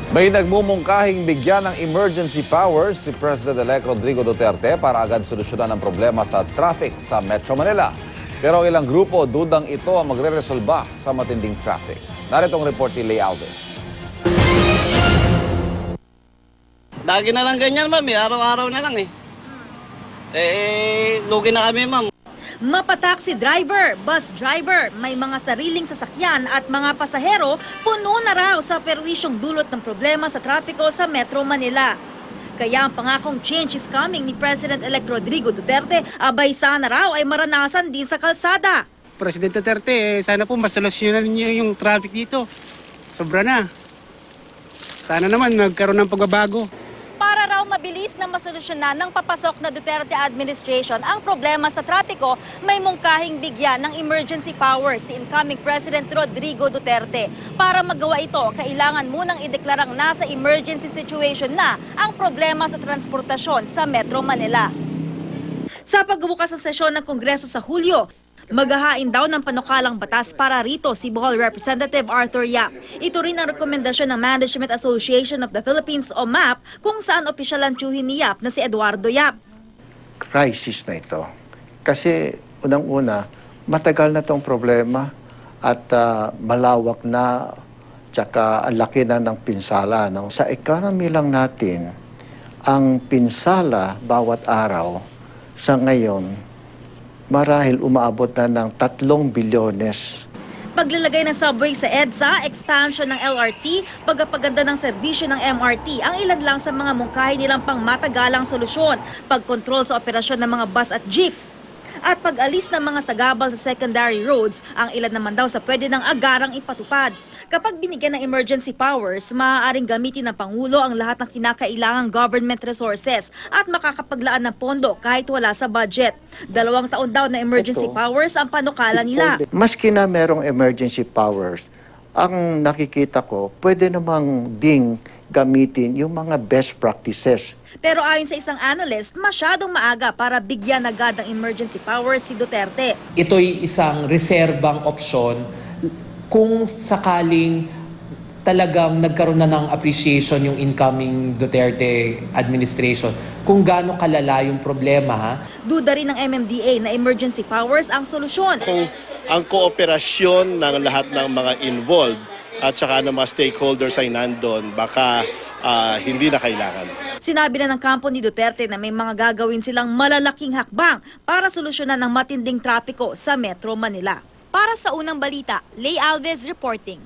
May nagmumungkahing bigyan ng emergency powers si President-elect Rodrigo Duterte para agad solusyonan ang problema sa traffic sa Metro Manila. Pero ilang grupo dudang ito ang magre-resolba sa matinding traffic. Narito ang report ni Lay Alves. Lagi na lang ganyan, ma'am. Araw-araw na lang lugi na kami, ma'am. Mapataksi driver, bus driver, may mga sariling sasakyan at mga pasahero puno na raw sa perwisyong dulot ng problema sa trapiko sa Metro Manila. Kaya ang pangakong change is coming ni President-elect Rodrigo Duterte, abay sana raw ay maranasan din sa kalsada. President Duterte, sana po masolusyonan niyo yung traffic dito. Sobra na. Sana naman magkaroon ng pagbabago. Para raw mabilis na masolusyonan ng papasok na Duterte administration ang problema sa trapiko, may mungkahing bigyan ng emergency powers si incoming President Rodrigo Duterte. Para magawa ito, kailangan munang ideklarang nasa emergency situation na ang problema sa transportasyon sa Metro Manila. Sa pagbubukas ng sesyon ng Kongreso sa Hulyo, maghahain daw ng panukalang batas para rito si Bohol Representative Arthur Yap. Ito rin ang rekomendasyon ng Management Association of the Philippines o MAP kung saan opisyal ang tiyuhin ni Yap na si Eduardo Yap. Crisis na ito. Kasi unang-una, matagal na itong problema at malawak na tsaka ang laki na ng pinsala. No? Sa economy lang natin, ang pinsala bawat araw sa ngayon, marahil umaabot na ng 3 bilyones. Paglalagay ng subway sa EDSA, expansion ng LRT, pagpapaganda ng serbisyo ng MRT, ang ilan lang sa mga mungkahi nilang pangmatagalang solusyon, pagkontrol sa operasyon ng mga bus at jeep, at pag-alis ng mga sagabal sa secondary roads, ang ilan naman daw sa pwede ng agarang ipatupad. Kapag binigyan ng emergency powers, maaaring gamitin ng Pangulo ang lahat ng kinakailangang government resources at makakapaglaan ng pondo kahit wala sa budget. 2 taon daw na emergency powers ang panukala nila. Maski na merong emergency powers, ang nakikita ko, pwede namang ding gamitin yung mga best practices. Pero ayon sa isang analyst, masyadong maaga para bigyan agad ng emergency powers si Duterte. Ito'y isang reserbang opsyon kung sakaling talagang nagkaroon na ng appreciation yung incoming Duterte administration, kung gaano kalala yung problema. Duda rin ng MMDA na emergency powers ang solusyon. Kung ang kooperasyon ng lahat ng mga involved at saka ng mga stakeholders ay nandun, baka hindi na kailangan. Sinabi na ng kampo ni Duterte na may mga gagawin silang malalaking hakbang para solusyonan ang matinding trapiko sa Metro Manila. Para sa Unang Balita, Lay Alves reporting.